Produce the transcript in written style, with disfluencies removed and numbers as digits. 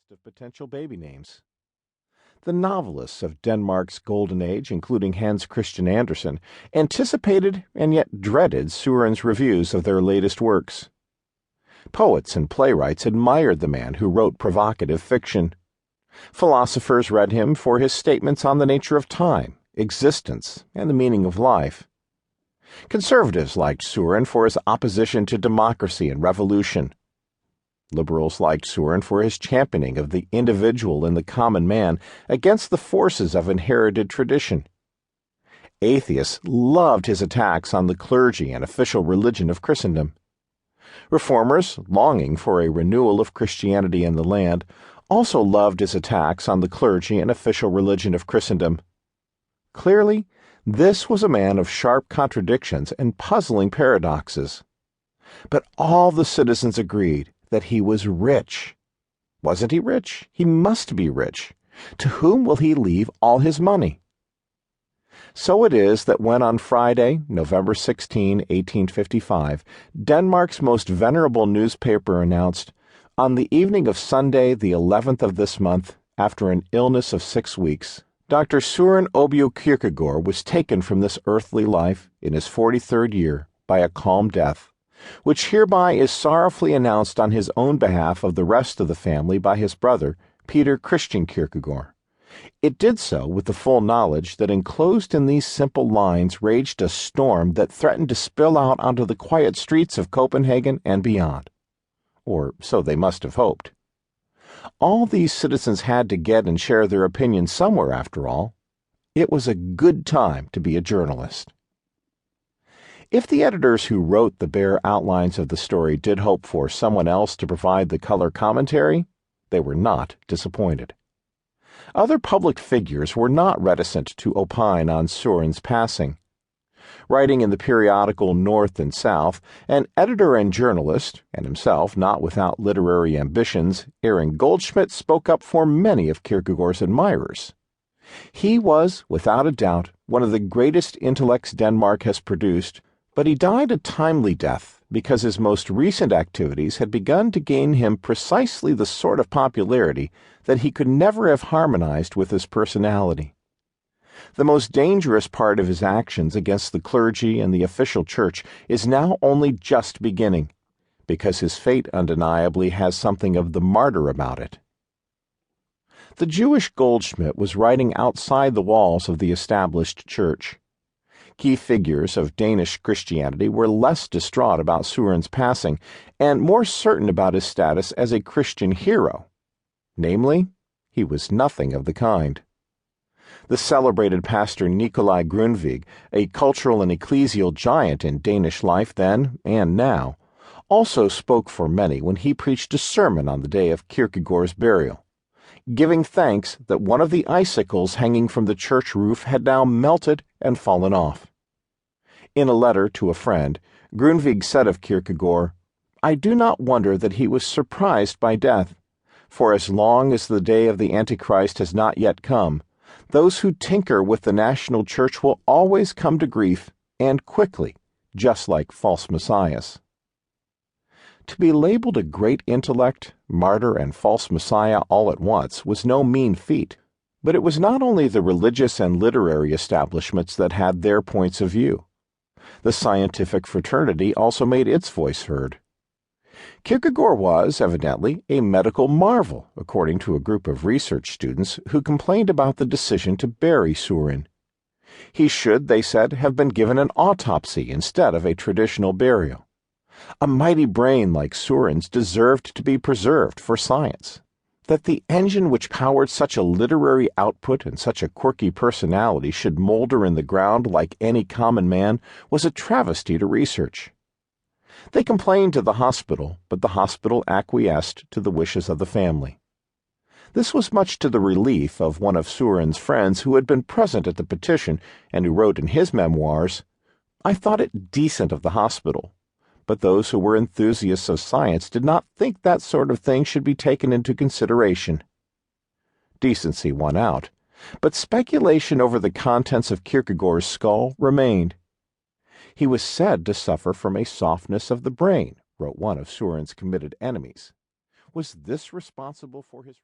list of potential baby names. The novelists of Denmark's golden age, including Hans Christian Andersen, anticipated and yet dreaded Søren's reviews of their latest works. Poets and playwrights admired the man who wrote provocative fiction. Philosophers read him for his statements on the nature of time, existence, and the meaning of life. Conservatives liked Søren for his opposition to democracy and revolution. Liberals liked Søren for his championing of the individual and the common man against the forces of inherited tradition. Atheists loved his attacks on the clergy and official religion of Christendom. Reformers, longing for a renewal of Christianity in the land, also loved his attacks on the clergy and official religion of Christendom. Clearly, this was a man of sharp contradictions and puzzling paradoxes. But all the citizens agreed that he was rich. Wasn't he rich? He must be rich. To whom will he leave all his money? So it is that when on Friday, November 16, 1855, Denmark's most venerable newspaper announced, "On the evening of Sunday, the 11th of this month, after an illness of 6 weeks, Dr. Søren Åbo Kierkegaard was taken from this earthly life in his 43rd year by a calm death, which hereby is sorrowfully announced on his own behalf of the rest of the family by his brother, Peter Christian Kierkegaard." It did so with the full knowledge that enclosed in these simple lines raged a storm that threatened to spill out onto the quiet streets of Copenhagen and beyond. Or so they must have hoped. All these citizens had to get and share their opinions somewhere, after all. It was a good time to be a journalist. If the editors who wrote the bare outlines of the story did hope for someone else to provide the color commentary, they were not disappointed. Other public figures were not reticent to opine on Søren's passing. Writing in the periodical North and South, an editor and journalist, and himself not without literary ambitions, Aaron Goldschmidt spoke up for many of Kierkegaard's admirers. He was, without a doubt, one of the greatest intellects Denmark has produced, but he died a timely death because his most recent activities had begun to gain him precisely the sort of popularity that he could never have harmonized with his personality. The most dangerous part of his actions against the clergy and the official church is now only just beginning, because his fate undeniably has something of the martyr about it. The Jewish Goldschmidt was writing outside the walls of the established church. Key figures of Danish Christianity were less distraught about Søren's passing and more certain about his status as a Christian hero. Namely, he was nothing of the kind. The celebrated pastor Nikolai Grundtvig, a cultural and ecclesial giant in Danish life then and now, also spoke for many when he preached a sermon on the day of Kierkegaard's burial, giving thanks that one of the icicles hanging from the church roof had now melted and fallen off. In a letter to a friend, Grundtvig said of Kierkegaard, "I do not wonder that he was surprised by death, for as long as the day of the Antichrist has not yet come, those who tinker with the national church will always come to grief, and quickly, just like false messiahs." To be labeled a great intellect, martyr, and false messiah all at once was no mean feat, but it was not only the religious and literary establishments that had their points of view. The scientific fraternity also made its voice heard. Kierkegaard was, evidently, a medical marvel, according to a group of research students who complained about the decision to bury Søren. He should, they said, have been given an autopsy instead of a traditional burial. A mighty brain like Søren's deserved to be preserved for science. That the engine which powered such a literary output and such a quirky personality should molder in the ground like any common man was a travesty to research. They complained to the hospital, but the hospital acquiesced to the wishes of the family. This was much to the relief of one of Søren's friends who had been present at the petition and who wrote in his memoirs, "I thought it decent of the hospital, but those who were enthusiasts of science did not think that sort of thing should be taken into consideration." Decency won out, but speculation over the contents of Kierkegaard's skull remained. He was said to suffer from a softness of the brain, wrote one of Søren's committed enemies. Was this responsible for his